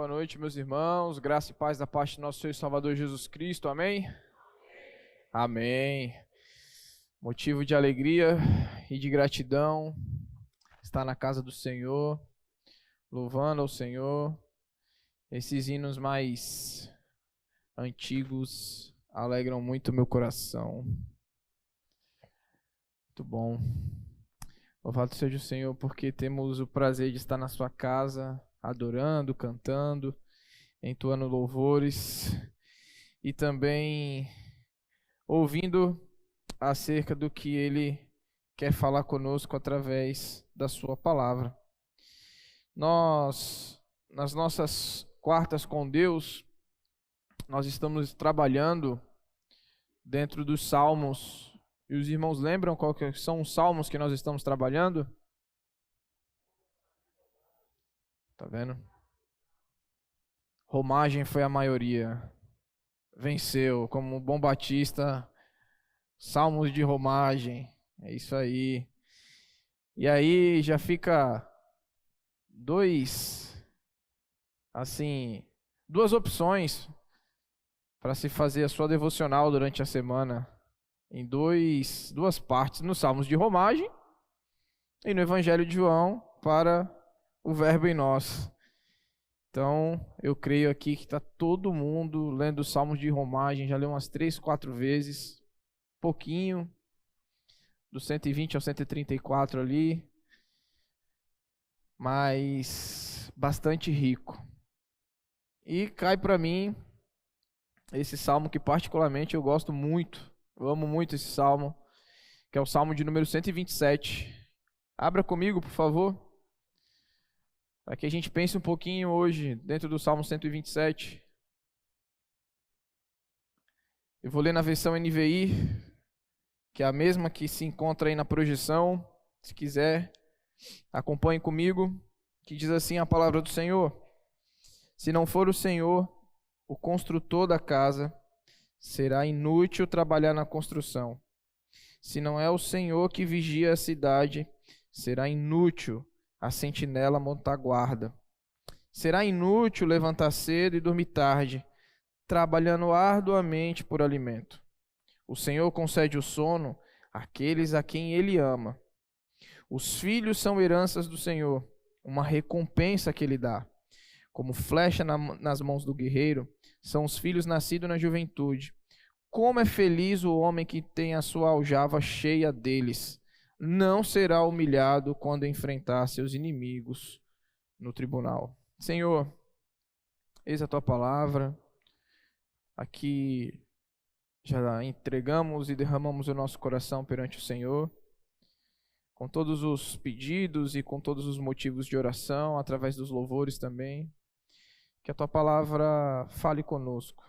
Boa noite, meus irmãos. Graça e paz da parte do nosso Senhor e Salvador Jesus Cristo. Amém? Amém. Motivo de alegria e de gratidão estar na casa do Senhor, louvando ao Senhor. Esses hinos mais antigos alegram muito meu coração. Muito bom. Louvado seja o Senhor, porque temos o prazer de estar na sua casa, adorando, cantando, entoando louvores e também ouvindo acerca do que Ele quer falar conosco através da sua palavra. Nós, nas nossas quartas com Deus, nós estamos trabalhando dentro dos Salmos. E os irmãos lembram qual que são os salmos que nós estamos trabalhando? Tá vendo? Romagem foi a maioria. Venceu, como bom batista, salmos de romagem. É isso aí. E aí já fica duas opções para se fazer a sua devocional durante a semana. Em duas partes, nos Salmos de Romagem e no Evangelho de João para o Verbo em nós. Então, eu creio aqui que está todo mundo lendo os Salmos de Romagem, já leu umas 3, 4 vezes, pouquinho, do 120 ao 134 ali, mas bastante rico. E cai para mim esse salmo que particularmente eu gosto muito. Eu amo muito esse salmo, que é o salmo de número 127. Abra comigo, por favor, para que a gente pense um pouquinho hoje dentro do salmo 127. Eu vou ler na versão NVI, que é a mesma que se encontra aí na projeção. Se quiser, acompanhe comigo, que diz assim a palavra do Senhor: Se não for o Senhor, o construtor da casa, será inútil trabalhar na construção. Se não é o Senhor que vigia a cidade, será inútil a sentinela montar guarda. Será inútil levantar cedo e dormir tarde, trabalhando arduamente por alimento. O Senhor concede o sono àqueles a quem Ele ama. Os filhos são heranças do Senhor, uma recompensa que Ele dá. Como flecha nas mãos do guerreiro, são os filhos nascidos na juventude. Como é feliz o homem que tem a sua aljava cheia deles. Não será humilhado quando enfrentar seus inimigos no tribunal. Senhor, eis a tua palavra. Aqui já entregamos e derramamos o nosso coração perante o Senhor, com todos os pedidos e com todos os motivos de oração, através dos louvores também. Que a tua palavra fale conosco,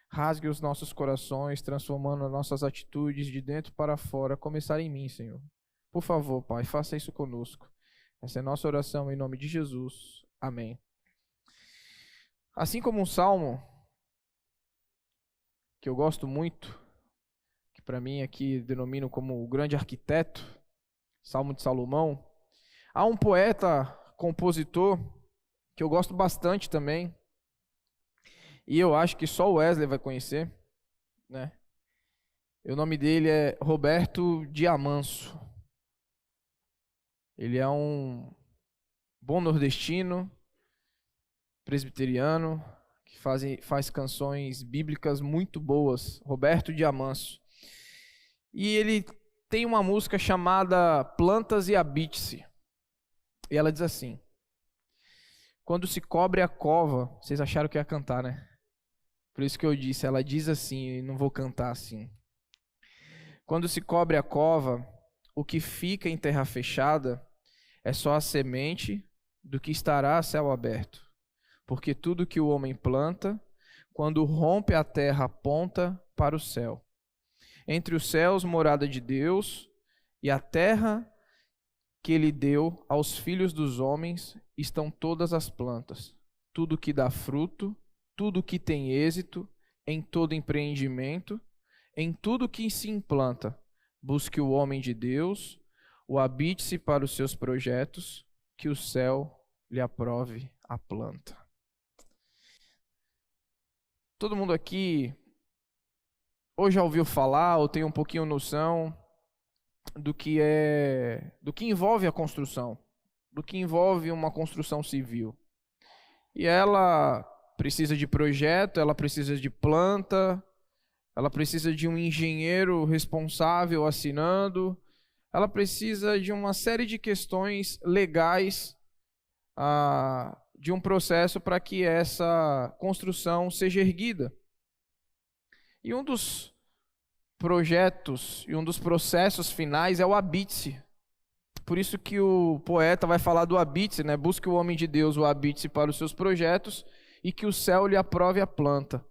rasgue os nossos corações, transformando as nossas atitudes de dentro para fora, começar em mim, Senhor. Por favor, Pai, faça isso conosco. Essa é a nossa oração em nome de Jesus. Amém. Assim como um salmo que eu gosto muito, que para mim aqui denomino como o grande arquiteto, Salmo de Salomão, há um poeta, compositor, que eu gosto bastante também, e eu acho que só o Wesley vai conhecer, né? O nome dele é Roberto Diamanso. Ele é um bom nordestino, presbiteriano, que faz canções bíblicas muito boas, Roberto Diamanso. E ele tem uma música chamada Plantas e Habite-se, e ela diz assim: quando se cobre a cova, vocês acharam que ia cantar, né? Por isso que eu disse, ela diz assim, e não vou cantar assim. Quando se cobre a cova, o que fica em terra fechada é só a semente do que estará a céu aberto. Porque tudo que o homem planta, quando rompe a terra, aponta para o céu. Entre os céus, morada de Deus, e a terra que Ele deu aos filhos dos homens, estão todas as plantas. Tudo que dá fruto, tudo que tem êxito, em todo empreendimento, em tudo que se implanta, busque o homem de Deus, o habite-se para os seus projetos, que o céu lhe aprove a planta. Todo mundo aqui ou já ouviu falar ou tem um pouquinho noção do que envolve a construção, do que envolve uma construção civil. E ela precisa de projeto, ela precisa de planta, ela precisa de um engenheiro responsável assinando, ela precisa de uma série de questões legais, de um processo para que essa construção seja erguida. E um dos projetos e um dos processos finais é o habite-se. Por isso que o poeta vai falar do habite-se, né? Busque o homem de Deus o habite-se para os seus projetos e que o céu lhe aprove a planta.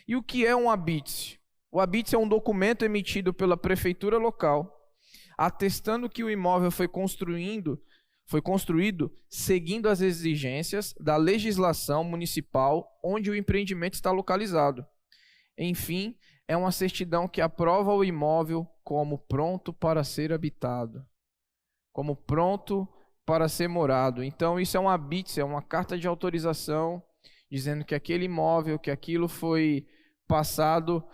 E o que é um habite-se? O habite-se é um documento emitido pela prefeitura local, atestando que o imóvel foi construído seguindo as exigências da legislação municipal onde o empreendimento está localizado. Enfim, é uma certidão que aprova o imóvel como pronto para ser habitado, como pronto para ser morado. Então isso é um habite-se, é uma carta de autorização dizendo que aquele imóvel, que aquilo foi passado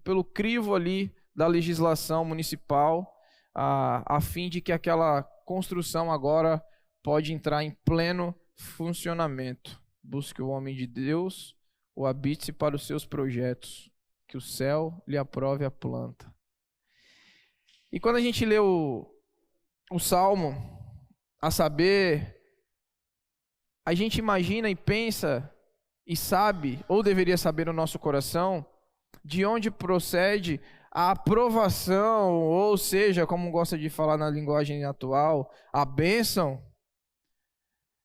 pelo crivo ali da legislação municipal, a fim de que aquela construção agora pode entrar em pleno funcionamento. Busque o homem de Deus, o habite-se para os seus projetos, que o céu lhe aprove a planta. E quando a gente lê o Salmo, a saber, a gente imagina e pensa e sabe, ou deveria saber no nosso coração, de onde procede a aprovação, ou seja, como gosta de falar na linguagem atual, a bênção,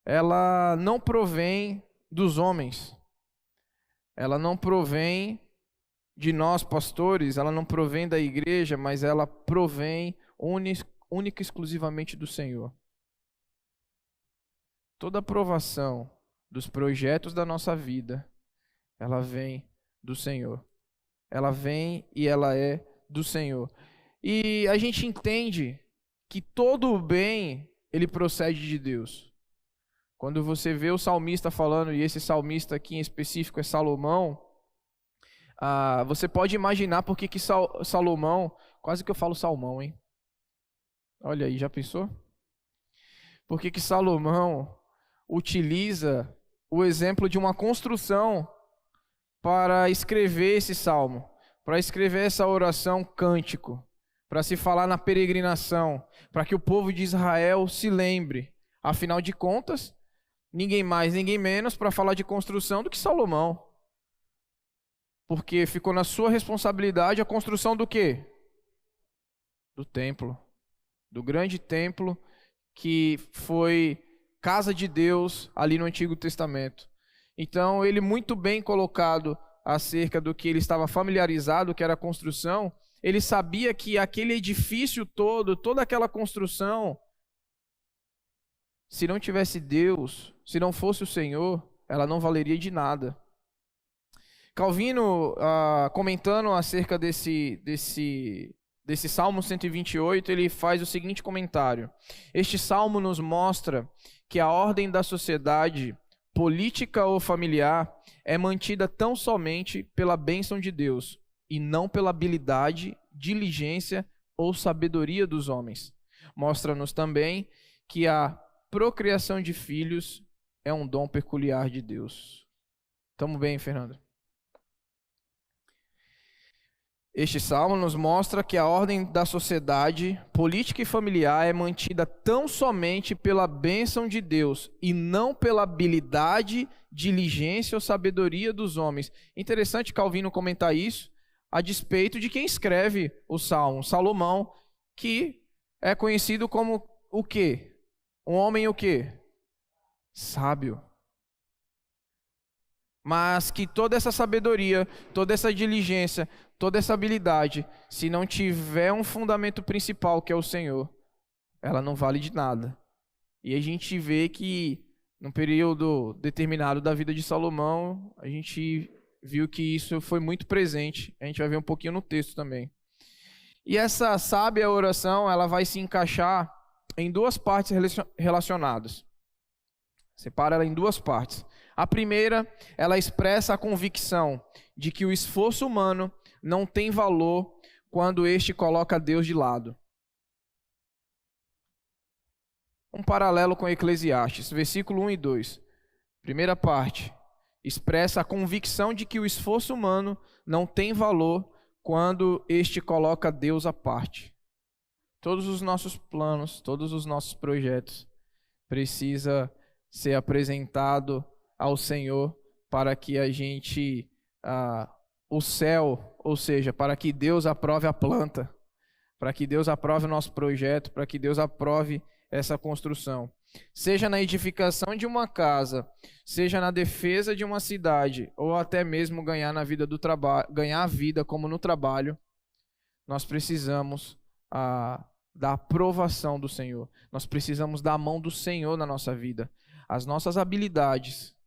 ela não provém dos homens, ela não provém de nós pastores, ela não provém da igreja, mas ela provém única e exclusivamente do Senhor. Toda aprovação dos projetos da nossa vida, ela vem do Senhor. Ela vem e ela é do Senhor. E a gente entende que todo o bem, ele procede de Deus. Quando você vê o salmista falando, e esse salmista aqui em específico é Salomão, você pode imaginar por que Salomão, quase que eu falo salmão, hein? Olha aí, já pensou? Por que Salomão utiliza o exemplo de uma construção para escrever esse salmo, para escrever essa oração cântico, para se falar na peregrinação, para que o povo de Israel se lembre. Afinal de contas, ninguém mais, ninguém menos para falar de construção do que Salomão. Porque ficou na sua responsabilidade a construção do quê? Do templo. Do grande templo que foi casa de Deus ali no Antigo Testamento. Então, ele muito bem colocado acerca do que ele estava familiarizado, que era a construção, ele sabia que aquele edifício todo, toda aquela construção, se não tivesse Deus, se não fosse o Senhor, ela não valeria de nada. Calvino, comentando acerca desse Salmo 128, ele faz o seguinte comentário: este salmo nos mostra que a ordem da sociedade, política ou familiar, é mantida tão somente pela bênção de Deus e não pela habilidade, diligência ou sabedoria dos homens. Mostra-nos também que a procriação de filhos é um dom peculiar de Deus. Tamo bem, Fernando? Este salmo nos mostra que a ordem da sociedade, política e familiar é mantida tão somente pela bênção de Deus e não pela habilidade, diligência ou sabedoria dos homens. Interessante Calvino comentar isso a despeito de quem escreve o salmo, Salomão, que é conhecido como o quê? Um homem o quê? Sábio. Mas que toda essa sabedoria, toda essa diligência, toda essa habilidade, se não tiver um fundamento principal, que é o Senhor, ela não vale de nada. E a gente vê que, num período determinado da vida de Salomão, a gente viu que isso foi muito presente. A gente vai ver um pouquinho no texto também. E essa sábia oração, ela vai se encaixar em duas partes relacionadas. Separa ela em duas partes. A primeira, ela expressa a convicção de que o esforço humano não tem valor quando este coloca Deus de lado. Um paralelo com Eclesiastes, versículo 1 e 2. Primeira parte, expressa a convicção de que o esforço humano não tem valor quando este coloca Deus à parte. Todos os nossos planos, todos os nossos projetos precisa ser apresentado ao Senhor para que a gente, o céu, ou seja, para que Deus aprove a planta, para que Deus aprove o nosso projeto, para que Deus aprove essa construção. Seja na edificação de uma casa, seja na defesa de uma cidade, ou até mesmo ganhar na vida do trabalho, ganhar a vida como no trabalho, nós precisamos da aprovação do Senhor. Nós precisamos da mão do Senhor na nossa vida. As nossas habilidades,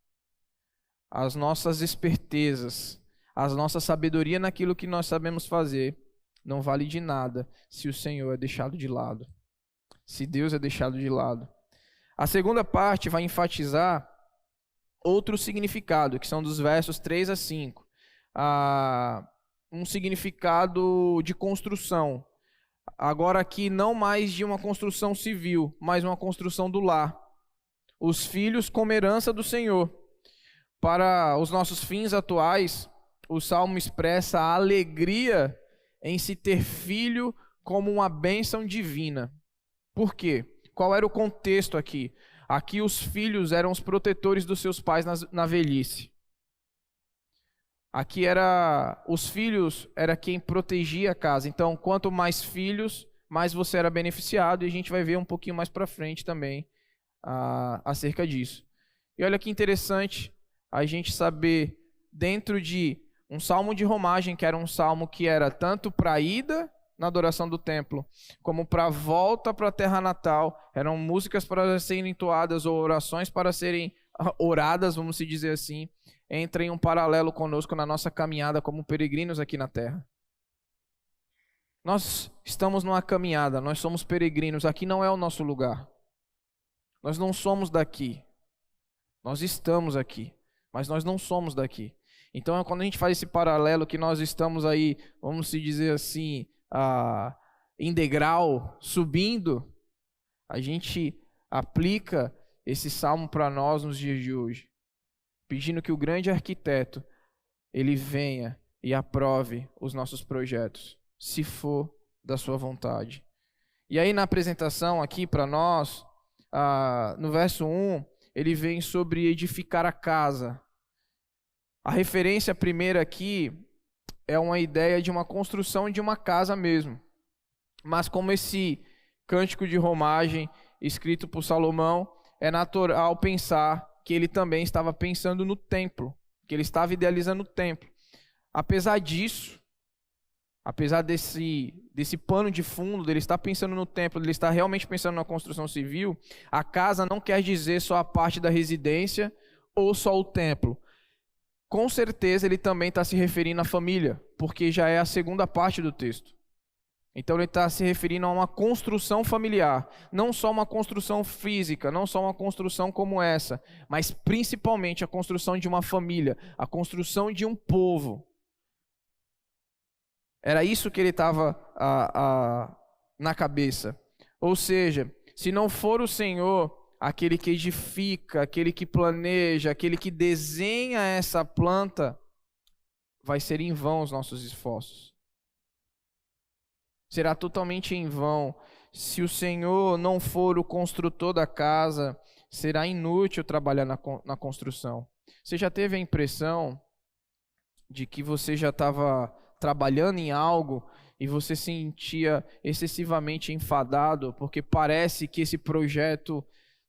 as nossas espertezas, a nossa sabedoria naquilo que nós sabemos fazer, não vale de nada se o Senhor é deixado de lado. Se Deus é deixado de lado. A segunda parte vai enfatizar outro significado, que são dos versos 3 a 5. Um significado de construção. Agora aqui não mais de uma construção civil, mas uma construção do lar. Os filhos como herança do Senhor. Para os nossos fins atuais, o Salmo expressa a alegria em se ter filho como uma bênção divina. Por quê? Qual era o contexto aqui? Aqui os filhos eram os protetores dos seus pais na velhice. Aqui os filhos era quem protegia a casa. Então, quanto mais filhos, mais você era beneficiado. E a gente vai ver um pouquinho mais para frente também acerca disso. E olha que interessante a gente saber, dentro de um salmo de romagem, que era um salmo que era tanto para a ida na adoração do templo, como para a volta para a terra natal, eram músicas para serem entoadas ou orações para serem oradas, vamos se dizer assim, entra em um paralelo conosco na nossa caminhada como peregrinos aqui na terra. Nós estamos numa caminhada, nós somos peregrinos, aqui não é o nosso lugar. Nós não somos daqui. Nós estamos aqui, mas nós não somos daqui. Então, quando a gente faz esse paralelo que nós estamos aí, vamos se dizer assim, em degrau, subindo, a gente aplica esse salmo para nós nos dias de hoje, pedindo que o grande arquiteto, ele venha e aprove os nossos projetos, se for da sua vontade. E aí na apresentação aqui para nós, no verso 1, ele vem sobre edificar a casa. A referência primeira aqui é uma ideia de uma construção de uma casa mesmo. Mas como esse cântico de romagem escrito por Salomão, é natural pensar que ele também estava pensando no templo, que ele estava idealizando o templo. Apesar disso, apesar desse pano de fundo, dele estar pensando no templo, dele estar realmente pensando na construção civil, a casa não quer dizer só a parte da residência ou só o templo. Com certeza ele também está se referindo à família, porque já é a segunda parte do texto. Então ele está se referindo a uma construção familiar, não só uma construção física, não só uma construção como essa, mas principalmente a construção de uma família, a construção de um povo. Era isso que ele estava na cabeça. Ou seja, se não for o Senhor, aquele que edifica, aquele que planeja, aquele que desenha essa planta, vai ser em vão os nossos esforços. Será totalmente em vão. Se o Senhor não for o construtor da casa, será inútil trabalhar na construção. Você já teve a impressão de que você já estava trabalhando em algo e você se sentia excessivamente enfadado porque parece que esse projeto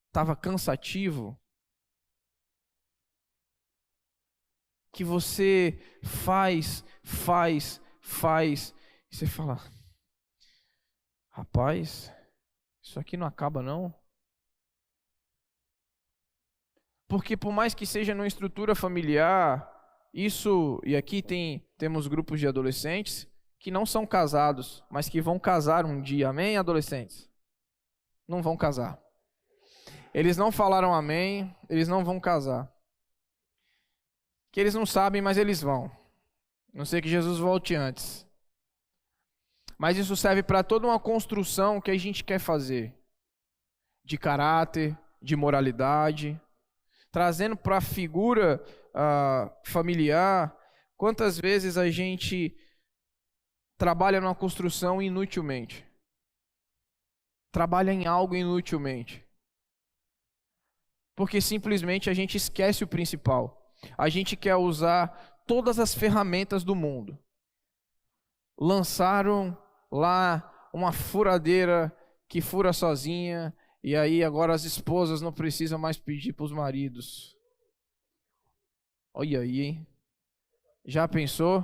estava cansativo? Que você faz, e você fala: rapaz, isso aqui não acaba não? Porque por mais que seja numa estrutura familiar, isso, e aqui temos grupos de adolescentes que não são casados, mas que vão casar um dia, amém, adolescentes? Não vão casar. Eles não falaram amém, eles não vão casar. que eles não sabem, mas eles vão. A não ser que Jesus volte antes. Mas isso serve para toda uma construção que a gente quer fazer. De caráter, de moralidade. Trazendo para a figura familiar. Quantas vezes a gente trabalha numa construção inutilmente? Trabalha em algo inutilmente. Porque simplesmente a gente esquece o principal. A gente quer usar todas as ferramentas do mundo. Lançaram lá uma furadeira que fura sozinha, e aí agora as esposas não precisam mais pedir para os maridos. Olha aí, hein? Já pensou?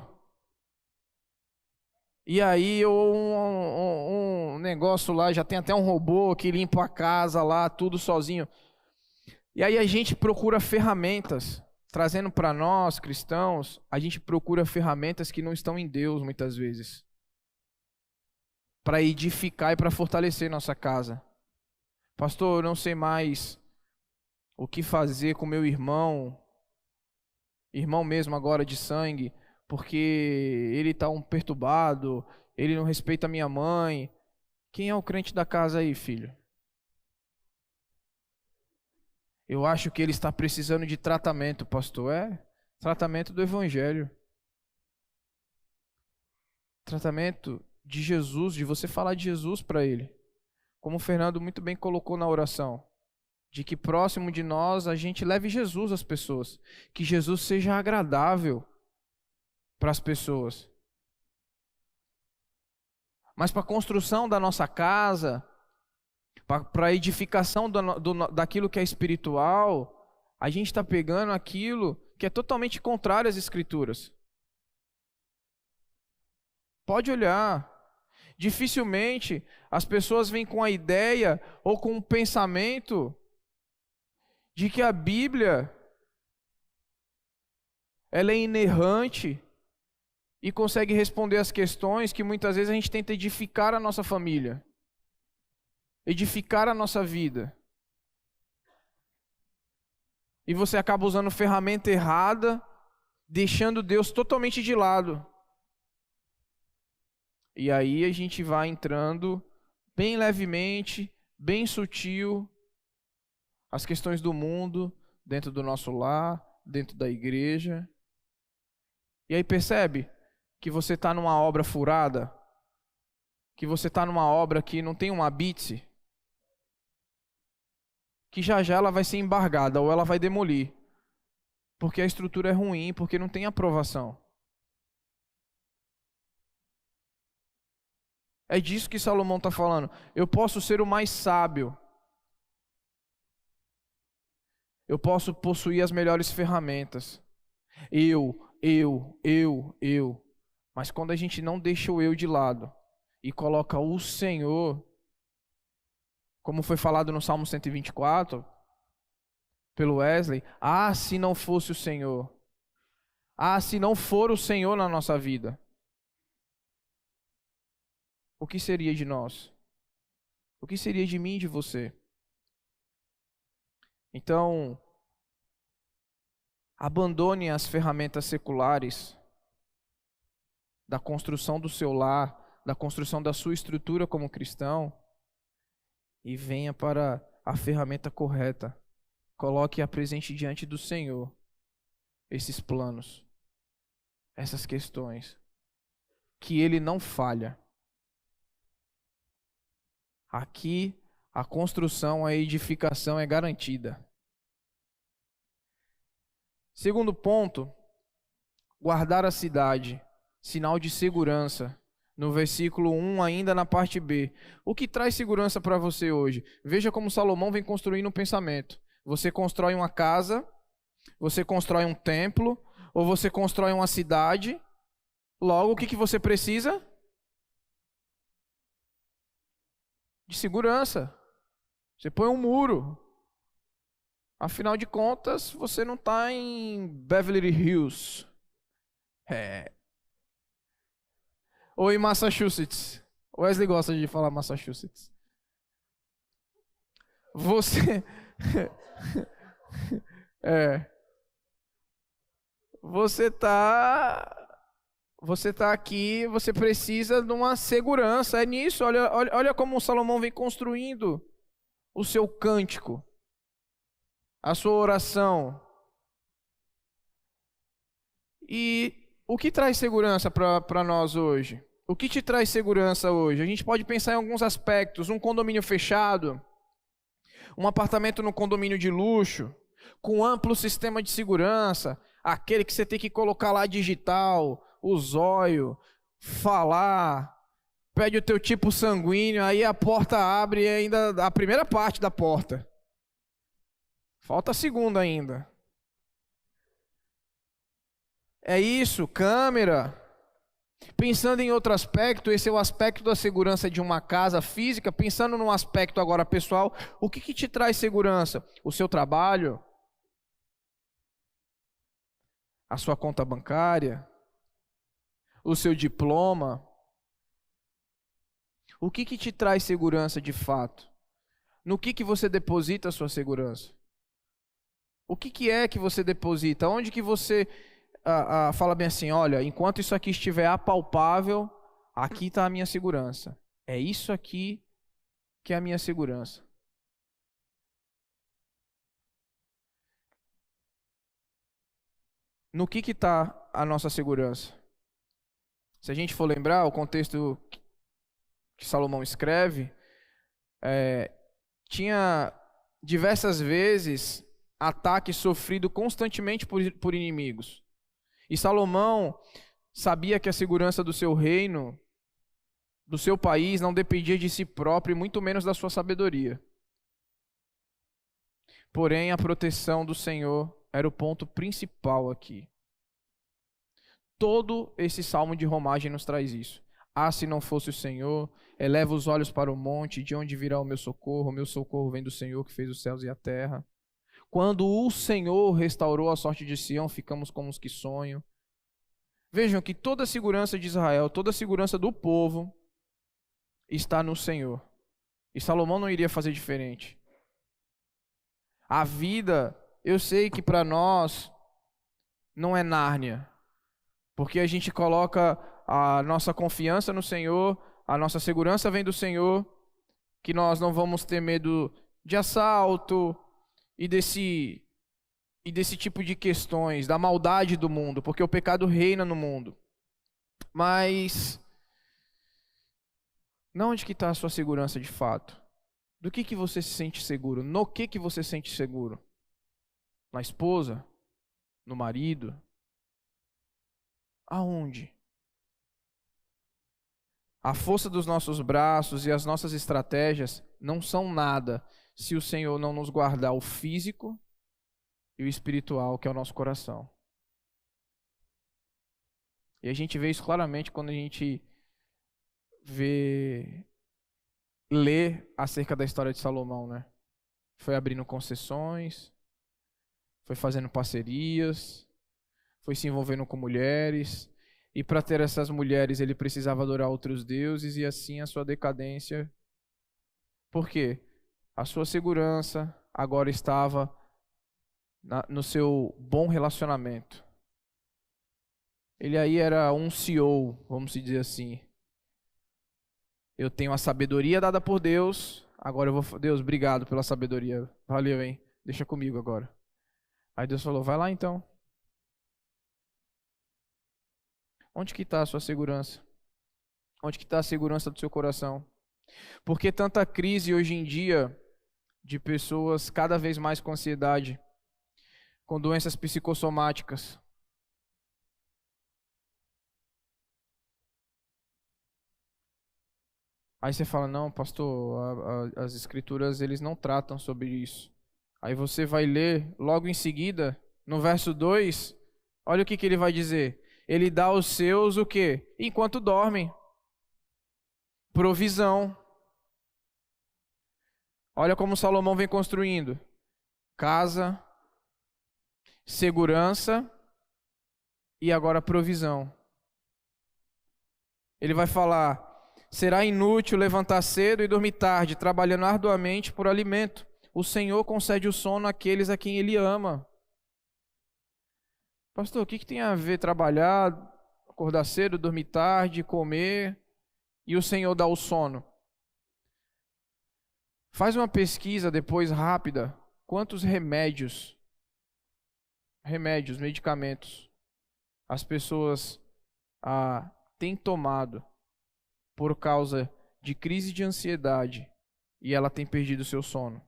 E aí um negócio lá, já tem até um robô que limpa a casa lá, tudo sozinho. E aí a gente procura ferramentas, trazendo para nós, cristãos, a gente procura ferramentas que não estão em Deus muitas vezes. Para edificar e para fortalecer nossa casa. Pastor, eu não sei mais o que fazer com meu irmão mesmo agora de sangue, porque ele está perturbado, ele não respeita a minha mãe. Quem é o crente da casa aí, filho? Eu acho que ele está precisando de tratamento, pastor. Tratamento do evangelho. Tratamento de Jesus, de você falar de Jesus para ele. Como o Fernando muito bem colocou na oração. De que próximo de nós a gente leve Jesus às pessoas. Que Jesus seja agradável para as pessoas. Mas para a construção da nossa casa, para a edificação daquilo que é espiritual, a gente está pegando aquilo que é totalmente contrário às Escrituras. Pode olhar. Dificilmente as pessoas vêm com a ideia ou com o pensamento de que a Bíblia ela é inerrante e consegue responder as questões que muitas vezes a gente tenta edificar a nossa família, edificar a nossa vida. E você acaba usando ferramenta errada, deixando Deus totalmente de lado. E aí a gente vai entrando bem levemente, bem sutil, as questões do mundo, dentro do nosso lar, dentro da igreja. E aí percebe que você está numa obra furada, que você está numa obra que não tem um habite, que já já ela vai ser embargada ou ela vai demolir, porque a estrutura é ruim, porque não tem aprovação. É disso que Salomão está falando. Eu posso ser o mais sábio. Eu posso possuir as melhores ferramentas. Eu. Mas quando a gente não deixa o eu de lado e coloca o Senhor, como foi falado no Salmo 124, pelo Wesley, se não fosse o Senhor. Se não for o Senhor na nossa vida. O que seria de nós? O que seria de mim e de você? Então, abandone as ferramentas seculares da construção do seu lar, da construção da sua estrutura como cristão e venha para a ferramenta correta. Coloque e apresente diante do Senhor esses planos, essas questões, que Ele não falha. Aqui, a construção, a edificação é garantida. Segundo ponto, guardar a cidade, sinal de segurança. No versículo 1, ainda na parte B. O que traz segurança para você hoje? Veja como Salomão vem construindo um pensamento. Você constrói uma casa, você constrói um templo, ou você constrói uma cidade. Logo, o que você precisa? De segurança. Você põe um muro. Afinal de contas, você não está em Beverly Hills. Ou em Massachusetts. Wesley gosta de falar Massachusetts. Você você tá aqui, você precisa de uma segurança. É nisso, olha como o Salomão vem construindo o seu cântico, a sua oração. E o que traz segurança para nós hoje? O que te traz segurança hoje? A gente pode pensar em alguns aspectos. Um condomínio fechado, um apartamento no condomínio de luxo, com amplo sistema de segurança, aquele que você tem que colocar lá digital, o zóio, falar, pede o teu tipo sanguíneo, aí a porta abre e ainda a primeira parte da porta. Falta a segunda ainda. É isso, câmera. Pensando em outro aspecto, esse é o aspecto da segurança de uma casa física. Pensando num aspecto agora pessoal, o que te traz segurança? O seu trabalho? A sua conta bancária? O seu diploma? O que te traz segurança de fato? No que você deposita a sua segurança? O que é que você deposita? Onde que você fala bem assim, olha, enquanto isso aqui estiver apalpável, aqui está a minha segurança. É isso aqui que é a minha segurança. No que está a nossa segurança? Se a gente for lembrar, o contexto que Salomão escreve, tinha diversas vezes ataque sofrido constantemente por inimigos. E Salomão sabia que a segurança do seu reino, do seu país, não dependia de si próprio e muito menos da sua sabedoria. Porém, a proteção do Senhor era o ponto principal aqui. Todo esse salmo de romagem nos traz isso. Ah, se não fosse o Senhor, eleva os olhos para o monte, de onde virá o meu socorro vem do Senhor que fez os céus e a terra. Quando o Senhor restaurou a sorte de Sião, ficamos como os que sonham. Vejam que toda a segurança de Israel, toda a segurança do povo está no Senhor. E Salomão não iria fazer diferente. A vida, eu sei que para nós não é Nárnia, porque a gente coloca a nossa confiança no Senhor, a nossa segurança vem do Senhor, que nós não vamos ter medo de assalto e desse tipo de questões, da maldade do mundo, porque o pecado reina no mundo. Mas onde que está a sua segurança de fato? Do que você se sente seguro? No que você se sente seguro? Na esposa? No marido? Aonde? A força dos nossos braços e as nossas estratégias não são nada se o Senhor não nos guardar o físico e o espiritual, que é o nosso coração. E a gente vê isso claramente quando a gente lê acerca da história de Salomão, né? Foi abrindo concessões, foi fazendo parcerias, foi se envolvendo com mulheres, e para ter essas mulheres ele precisava adorar outros deuses, e assim a sua decadência. Por quê? A sua segurança agora estava no seu bom relacionamento. Ele aí era um CEO, vamos dizer assim. Eu tenho a sabedoria dada por Deus, agora eu vou... Deus, obrigado pela sabedoria. Valeu, hein? Deixa comigo agora. Aí Deus falou, vai lá então. Onde que está a sua segurança? Onde que está a segurança do seu coração? Por que tanta crise hoje em dia de pessoas cada vez mais com ansiedade, com doenças psicossomáticas? Aí você fala, não, pastor, as escrituras eles não tratam sobre isso. Aí você vai ler logo em seguida, no verso 2, olha o que ele vai dizer. Ele dá aos seus o quê? Enquanto dormem. Provisão. Olha como Salomão vem construindo. Casa, segurança e agora provisão. Ele vai falar, será inútil levantar cedo e dormir tarde, trabalhando arduamente por alimento. O Senhor concede o sono àqueles a quem Ele ama. Pastor, o que tem a ver trabalhar, acordar cedo, dormir tarde, comer e o Senhor dá o sono? Faz uma pesquisa depois rápida. Quantos medicamentos as pessoas têm tomado por causa de crise de ansiedade e ela tem perdido o seu sono?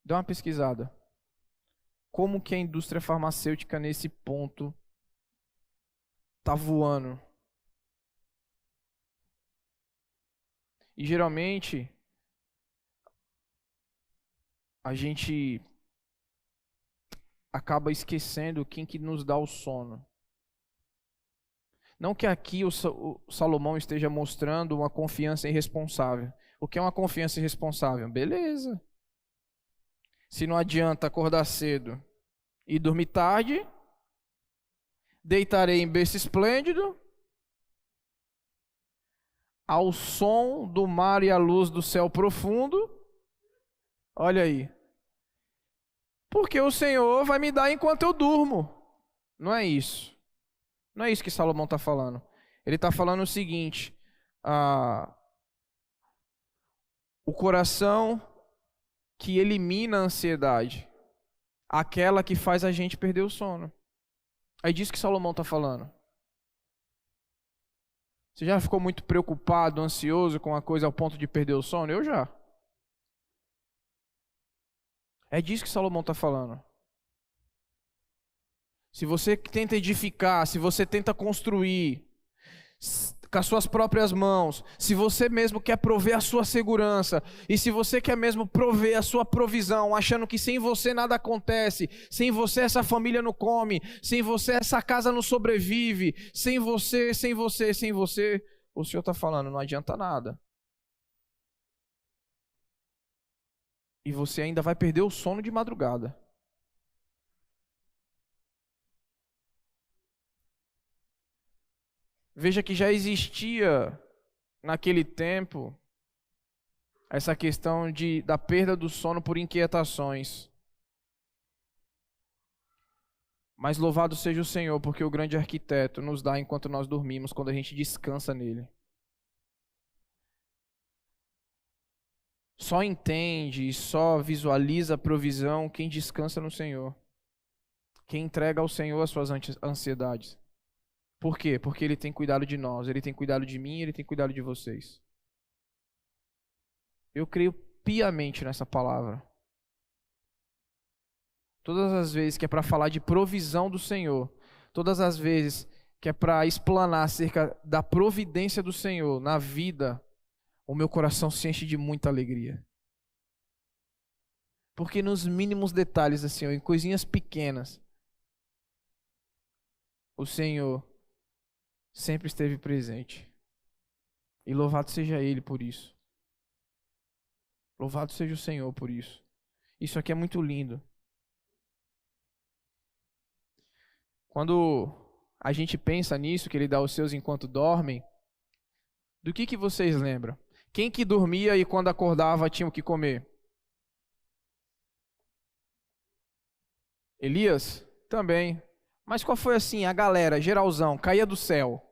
Dá uma pesquisada. Como que a indústria farmacêutica nesse ponto tá voando? E geralmente a gente acaba esquecendo quem que nos dá o sono. Não que aqui o Salomão esteja mostrando uma confiança irresponsável. O que é uma confiança irresponsável? Beleza. Se não adianta acordar cedo e dormir tarde, deitarei em berço esplêndido, ao som do mar e à luz do céu profundo. Olha aí. Porque o Senhor vai me dar enquanto eu durmo. Não é isso. Não é isso que Salomão está falando. Ele está falando o seguinte: o coração que elimina a ansiedade, aquela que faz a gente perder o sono. É disso que Salomão está falando. Você já ficou muito preocupado, ansioso com a coisa ao ponto de perder o sono? Eu já. É disso que Salomão está falando. Se você tenta edificar, se você tenta construir com as suas próprias mãos, se você mesmo quer prover a sua segurança, e se você quer mesmo prover a sua provisão, achando que sem você nada acontece, sem você essa família não come, sem você essa casa não sobrevive, sem você, o Senhor está falando, não adianta nada. E você ainda vai perder o sono de madrugada. Veja que já existia naquele tempo essa questão da perda do sono por inquietações. Mas louvado seja o Senhor, porque o grande arquiteto nos dá enquanto nós dormimos, quando a gente descansa nele. Só entende e só visualiza a provisão quem descansa no Senhor. Quem entrega ao Senhor as suas ansiedades. Por quê? Porque Ele tem cuidado de nós, Ele tem cuidado de mim, Ele tem cuidado de vocês. Eu creio piamente nessa palavra. Todas as vezes que é para falar de provisão do Senhor, todas as vezes que é para explanar acerca da providência do Senhor na vida, o meu coração se enche de muita alegria. Porque nos mínimos detalhes, assim, em coisinhas pequenas, o Senhor sempre esteve presente. E louvado seja Ele por isso. Louvado seja o Senhor por isso. Isso aqui é muito lindo. Quando a gente pensa nisso, que Ele dá os seus enquanto dormem, do que vocês lembram? Quem que dormia e quando acordava tinha o que comer? Elias? Também. Mas qual foi assim, a galera, geralzão, caía do céu?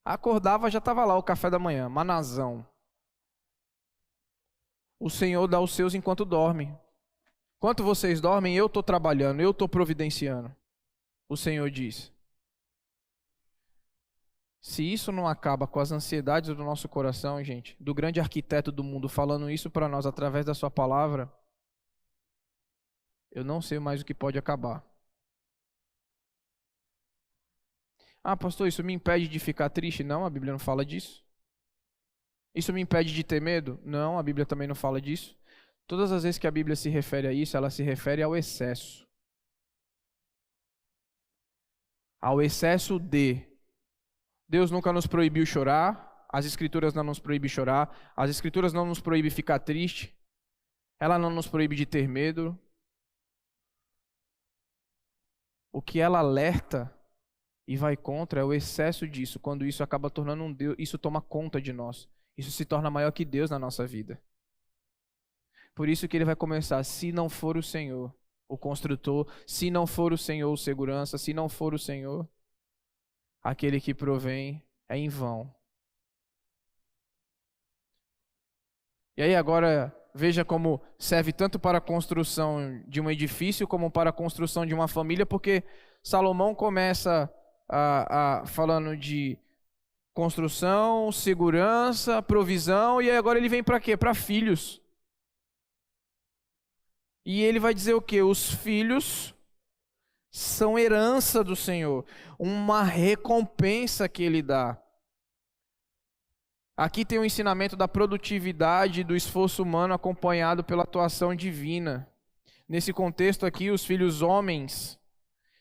Acordava, já estava lá o café da manhã, manazão. O Senhor dá os seus enquanto dorme. Enquanto vocês dormem, eu estou trabalhando, eu estou providenciando. O Senhor diz. Se isso não acaba com as ansiedades do nosso coração, gente, do grande arquiteto do mundo falando isso para nós através da sua palavra, eu não sei mais o que pode acabar. Ah, pastor, isso me impede de ficar triste? Não, a Bíblia não fala disso. Isso me impede de ter medo? Não, a Bíblia também não fala disso. Todas as vezes que a Bíblia se refere a isso, ela se refere ao excesso. Ao excesso de. Deus nunca nos proibiu chorar, as Escrituras não nos proíbem chorar, as Escrituras não nos proíbem ficar triste, ela não nos proíbe de ter medo. O que ela alerta e vai contra é o excesso disso, quando isso acaba tornando um Deus, isso toma conta de nós. Isso se torna maior que Deus na nossa vida. Por isso que ele vai começar, se não for o Senhor, o construtor, se não for o Senhor, o segurança, se não for o Senhor, aquele que provém, é em vão. E aí agora, veja como serve tanto para a construção de um edifício, como para a construção de uma família, porque Salomão começa falando de construção, segurança, provisão, e aí agora ele vem para quê? Para filhos. E ele vai dizer o quê? Os filhos são herança do Senhor, uma recompensa que ele dá. Aqui tem o ensinamento da produtividade, do esforço humano acompanhado pela atuação divina. Nesse contexto aqui, os filhos homens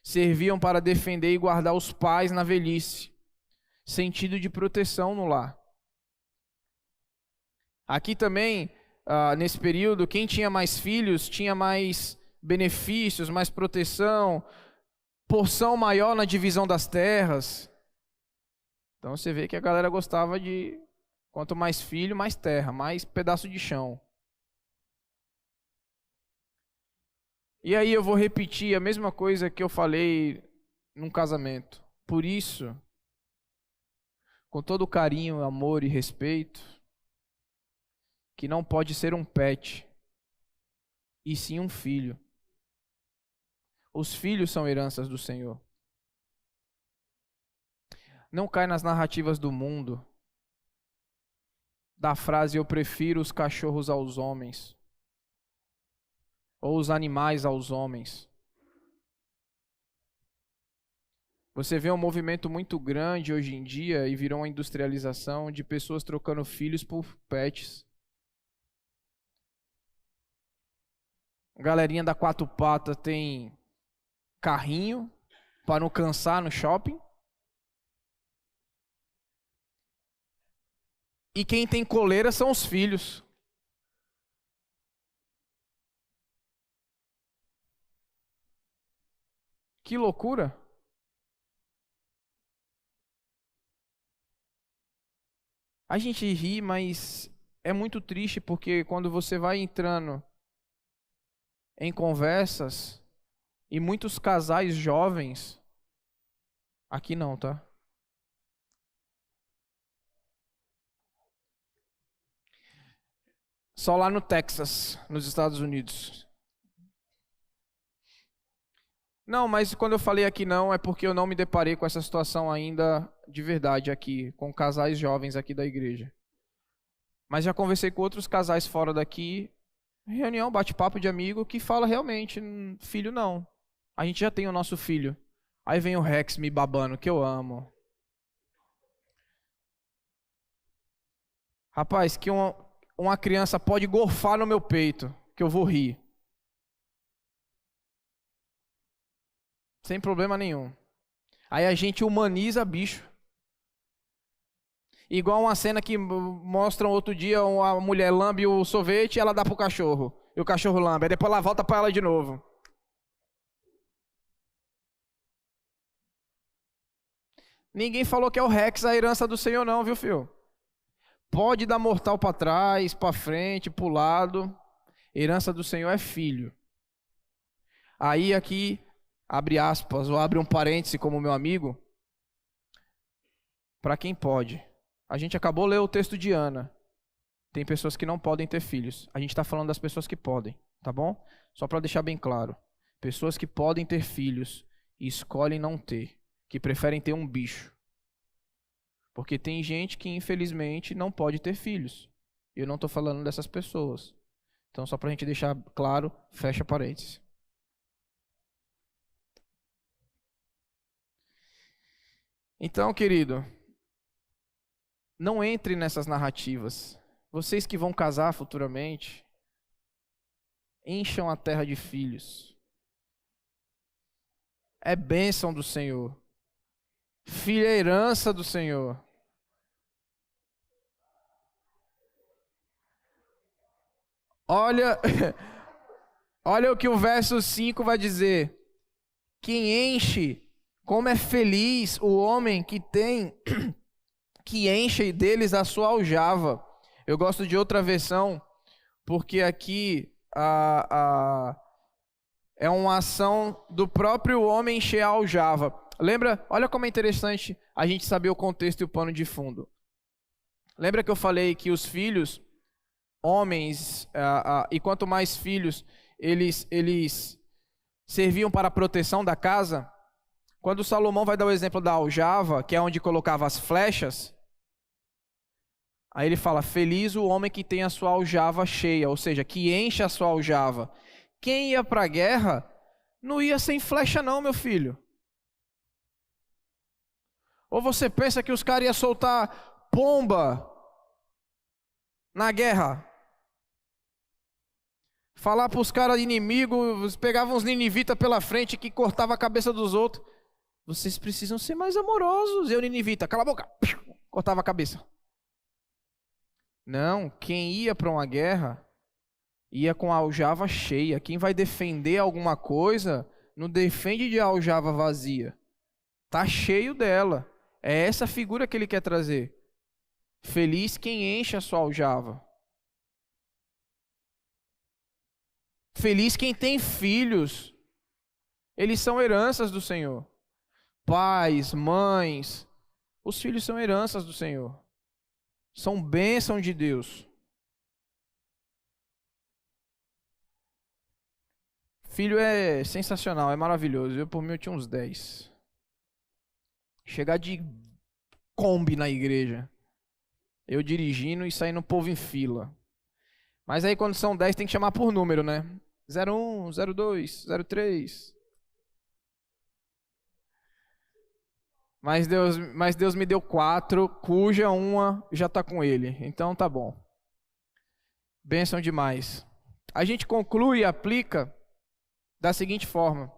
serviam para defender e guardar os pais na velhice, sentido de proteção no lar. Aqui também, nesse período, quem tinha mais filhos tinha mais benefícios, mais proteção, porção maior na divisão das terras. Então você vê que a galera gostava de, quanto mais filho, mais terra, mais pedaço de chão. E aí eu vou repetir a mesma coisa que eu falei num casamento. Por isso, com todo carinho, amor e respeito, que não pode ser um pet, e sim um filho. Os filhos são heranças do Senhor. Não cai nas narrativas do mundo, da frase eu prefiro os cachorros aos homens, ou os animais aos homens. Você vê um movimento muito grande hoje em dia, e virou uma industrialização, de pessoas trocando filhos por pets. A galerinha da quatro patas tem carrinho para não cansar no shopping. E quem tem coleira são os filhos. Que loucura! A gente ri, mas é muito triste, porque quando você vai entrando em conversas, e muitos casais jovens, aqui não, tá? Só lá no Texas, nos Estados Unidos. Não, mas quando eu falei aqui não, é porque eu não me deparei com essa situação ainda de verdade aqui, com casais jovens aqui da igreja. Mas já conversei com outros casais fora daqui, reunião, bate-papo de amigo, que fala realmente, filho não. A gente já tem o nosso filho. Aí vem o Rex me babando, que eu amo. Rapaz, que uma criança pode gorfar no meu peito, que eu vou rir. Sem problema nenhum. Aí a gente humaniza bicho. Igual uma cena que mostram outro dia, uma mulher lambe o sorvete e ela dá pro cachorro. E o cachorro lambe, aí depois ela volta pra ela de novo. Ninguém falou que é o Rex a herança do Senhor não, viu, filho? Pode dar mortal pra trás, pra frente, pro lado. Herança do Senhor é filho. Aí aqui, abre aspas, ou abre um parêntese como meu amigo. Para quem pode. A gente acabou de ler o texto de Ana. Tem pessoas que não podem ter filhos. A gente está falando das pessoas que podem, tá bom? Só para deixar bem claro. Pessoas que podem ter filhos e escolhem não ter. Que preferem ter um bicho. Porque tem gente que infelizmente não pode ter filhos. Eu não estou falando dessas pessoas. Então só para a gente deixar claro, fecha parênteses. Então, querido, não entre nessas narrativas. Vocês que vão casar futuramente, encham a terra de filhos. É bênção do Senhor. Filho é herança do Senhor. Olha, olha o que o verso 5 vai dizer. Quem enche Como é feliz o homem que tem, que enche deles a sua aljava. Eu gosto de outra versão, porque aqui é uma ação do próprio homem encher a aljava. Lembra? Olha como é interessante a gente saber o contexto e o pano de fundo. Lembra que eu falei que os filhos, homens, e quanto mais filhos, eles serviam para a proteção da casa? Quando Salomão vai dar o exemplo da aljava, que é onde colocava as flechas, aí ele fala, feliz o homem que tem a sua aljava cheia, ou seja, que enche a sua aljava. Quem ia para a guerra não ia sem flecha não, meu filho. Ou você pensa que os caras iam soltar pomba na guerra? Falar para os caras inimigos, pegavam uns ninivitas pela frente que cortava a cabeça dos outros. Vocês precisam ser mais amorosos. Eu, ninivita, cala a boca. Cortava a cabeça. Não, quem ia para uma guerra, ia com a aljava cheia. Quem vai defender alguma coisa, não defende de aljava vazia. Tá cheio dela. É essa figura que ele quer trazer. Feliz quem enche a sua aljava. Feliz quem tem filhos. Eles são heranças do Senhor. Pais, mães, os filhos são heranças do Senhor. São bênção de Deus. Filho é sensacional, é maravilhoso. Eu, por mim, eu tinha uns 10. Chegar de Kombi na igreja. Eu dirigindo e saindo o povo em fila. Mas aí quando são 10 tem que chamar por número, né? 01, 02, 03. Mas Deus me deu 4, cuja uma já está com ele. Então tá bom. Bênção demais. A gente conclui e aplica da seguinte forma.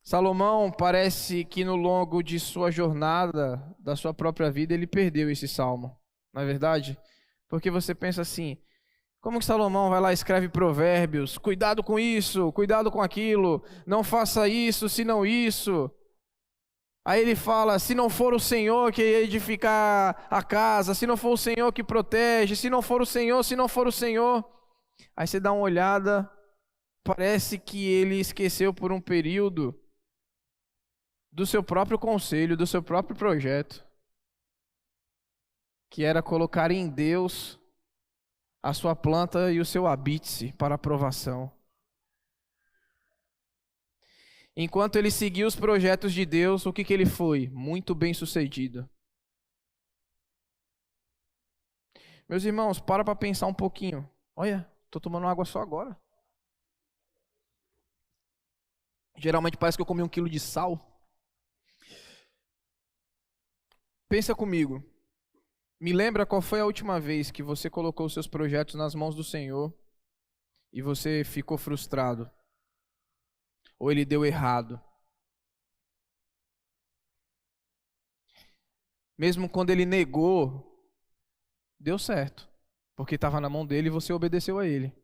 Salomão parece que no longo de sua jornada, da sua própria vida, ele perdeu esse salmo. Não é verdade? Porque você pensa assim, como que Salomão vai lá e escreve provérbios? Cuidado com isso, cuidado com aquilo, não faça isso, senão isso. Aí ele fala, se não for o Senhor que edificar a casa, se não for o Senhor que protege, se não for o Senhor, se não for o Senhor. Aí você dá uma olhada, parece que ele esqueceu por um período do seu próprio conselho, do seu próprio projeto, que era colocar em Deus a sua planta e o seu habite-se para aprovação. Enquanto ele seguiu os projetos de Deus, o que ele foi? Muito bem sucedido. Meus irmãos, para pensar um pouquinho. Olha, estou tomando água só agora. Geralmente parece que eu comi 1 quilo de sal. Pensa comigo. Me lembra qual foi a última vez que você colocou os seus projetos nas mãos do Senhor e você ficou frustrado? Ou ele deu errado? Mesmo quando ele negou, deu certo, porque estava na mão dele e você obedeceu a ele.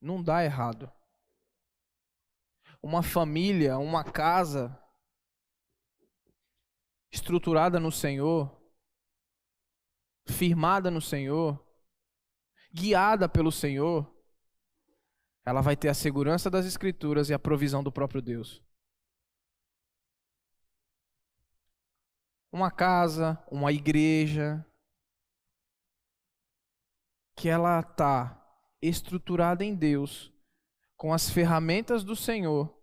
Não dá errado. Uma família, uma casa estruturada no Senhor, firmada no Senhor, guiada pelo Senhor, ela vai ter a segurança das Escrituras e a provisão do próprio Deus. Uma casa, uma igreja, que ela está estruturada em Deus, com as ferramentas do Senhor,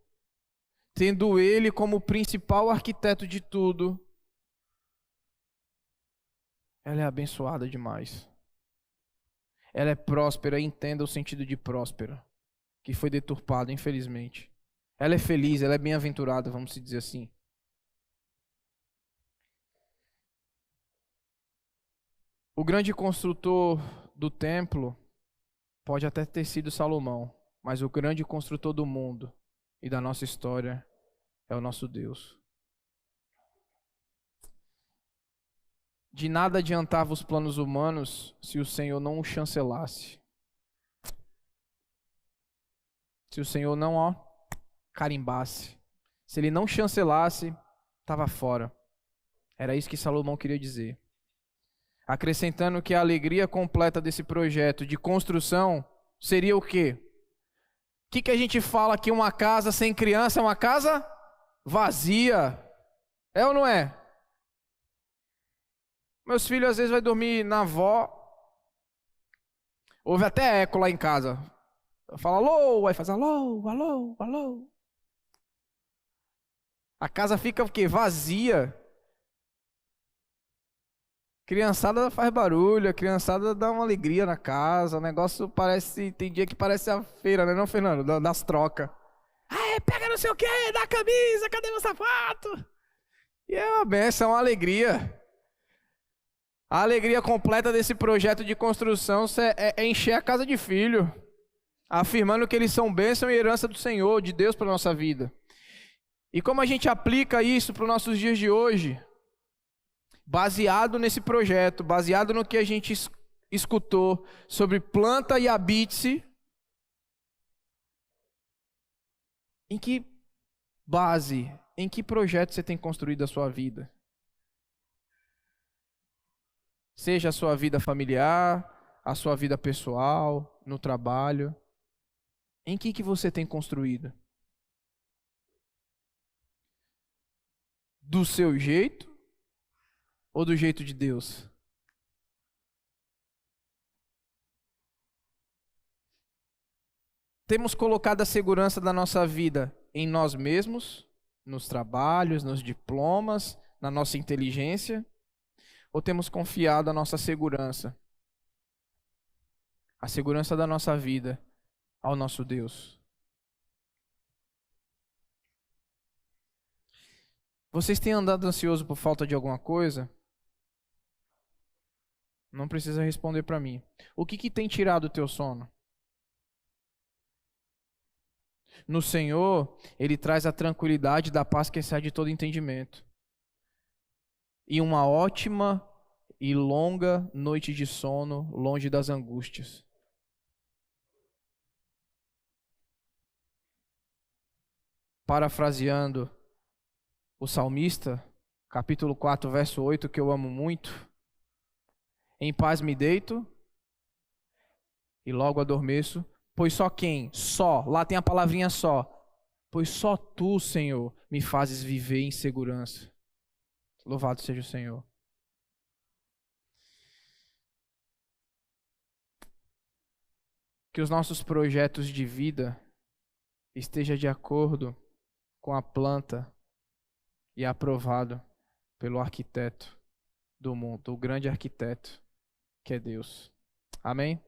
tendo Ele como principal arquiteto de tudo, ela é abençoada demais. Ela é próspera, entenda o sentido de próspera, que foi deturpado, infelizmente. Ela é feliz, ela é bem-aventurada, vamos dizer assim. O grande construtor do templo pode até ter sido Salomão, mas o grande construtor do mundo e da nossa história é o nosso Deus. De nada adiantava os planos humanos se o Senhor não o chancelasse. Se o Senhor não carimbasse. Se ele não chancelasse, estava fora. Era isso que Salomão queria dizer. Acrescentando que a alegria completa desse projeto de construção seria o quê? O que a gente fala que uma casa sem criança é uma casa vazia? É ou não é? Meus filhos às vezes vão dormir na avó. Houve até eco lá em casa. Fala alô, aí faz alô, alô, alô. A casa fica o quê? Vazia. Criançada faz barulho, a criançada dá uma alegria na casa, o negócio parece, tem dia que parece a feira, né não, Fernando? Das trocas. Ai, pega não sei o quê, dá a camisa, cadê meu sapato? E é uma benção, é uma alegria. A alegria completa desse projeto de construção é encher a casa de filho, afirmando que eles são bênção e herança do Senhor, de Deus para a nossa vida. E como a gente aplica isso para os nossos dias de hoje? Baseado nesse projeto, baseado no que a gente escutou sobre planta e habite-se, em que base, em que projeto você tem construído a sua vida? Seja a sua vida familiar, a sua vida pessoal, no trabalho. Em que você tem construído? Do seu jeito ou do jeito de Deus? Temos colocado a segurança da nossa vida em nós mesmos, nos trabalhos, nos diplomas, na nossa inteligência? Ou temos confiado a nossa segurança, a segurança da nossa vida, ao nosso Deus? Vocês têm andado ansioso por falta de alguma coisa? Não precisa responder para mim. O que tem tirado o teu sono? No Senhor, Ele traz a tranquilidade da paz que excede todo entendimento. E uma ótima e longa noite de sono, longe das angústias. Parafraseando o salmista, capítulo 4, verso 8, que eu amo muito. Em paz me deito e logo adormeço, pois só quem? Só, lá tem a palavrinha só. Pois só tu, Senhor, me fazes viver em segurança. Louvado seja o Senhor. Que os nossos projetos de vida estejam de acordo com a planta e aprovado pelo arquiteto do mundo, o grande arquiteto que é Deus. Amém?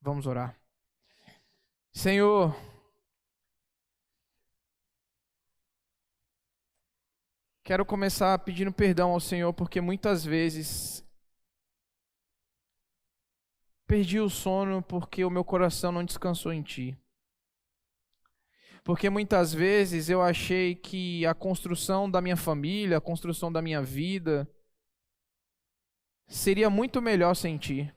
Vamos orar. Senhor, quero começar pedindo perdão ao Senhor, porque muitas vezes perdi o sono porque o meu coração não descansou em Ti. Porque muitas vezes eu achei que a construção da minha família, a construção da minha vida, seria muito melhor sem Ti.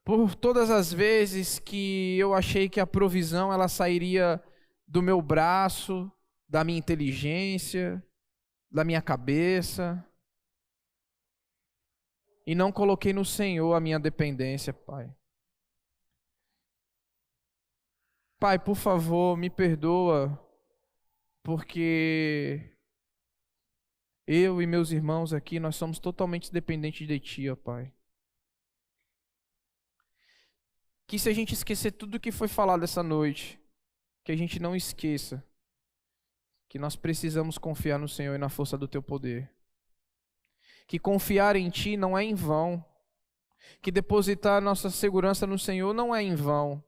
Por todas as vezes que eu achei que a provisão ela sairia do meu braço, da minha inteligência, da minha cabeça, e não coloquei no Senhor a minha dependência, Pai. Pai, por favor, me perdoa, porque eu e meus irmãos aqui, nós somos totalmente dependentes de Ti, ó Pai. Que se a gente esquecer tudo o que foi falado essa noite, que a gente não esqueça que nós precisamos confiar no Senhor e na força do Teu poder. Que confiar em Ti não é em vão. Que depositar nossa segurança no Senhor não é em vão.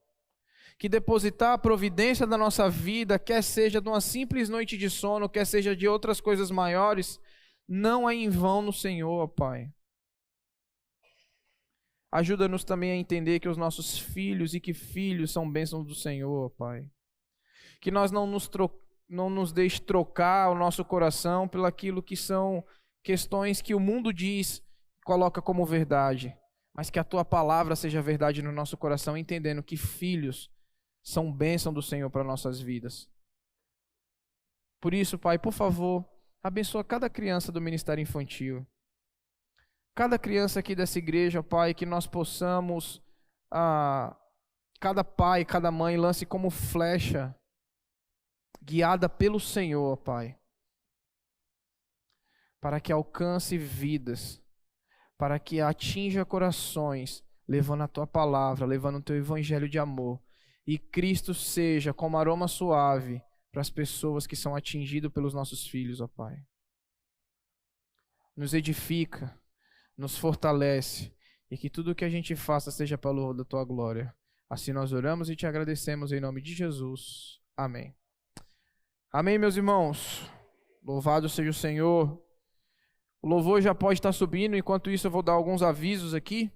Que depositar a providência da nossa vida, quer seja de uma simples noite de sono, quer seja de outras coisas maiores, não é em vão no Senhor, ó Pai. Ajuda-nos também a entender que os nossos filhos e que filhos são bênçãos do Senhor, ó Pai. Que nós não nos deixe trocar o nosso coração pelo aquilo que são questões que o mundo diz, coloca como verdade, mas que a Tua palavra seja verdade no nosso coração, entendendo que filhos são bênção do Senhor para nossas vidas. Por isso, Pai, por favor, abençoa cada criança do Ministério Infantil. Cada criança aqui dessa igreja, Pai, que nós possamos, cada pai, cada mãe lance como flecha, guiada pelo Senhor, Pai, para que alcance vidas, para que atinja corações, levando a Tua palavra, levando o Teu evangelho de amor, e Cristo seja como aroma suave para as pessoas que são atingidas pelos nossos filhos, ó Pai. Nos edifica, nos fortalece, e que tudo o que a gente faça seja para o louvor da Tua glória. Assim nós oramos e Te agradecemos em nome de Jesus. Amém. Amém, meus irmãos. Louvado seja o Senhor. O louvor já pode estar subindo, enquanto isso eu vou dar alguns avisos aqui.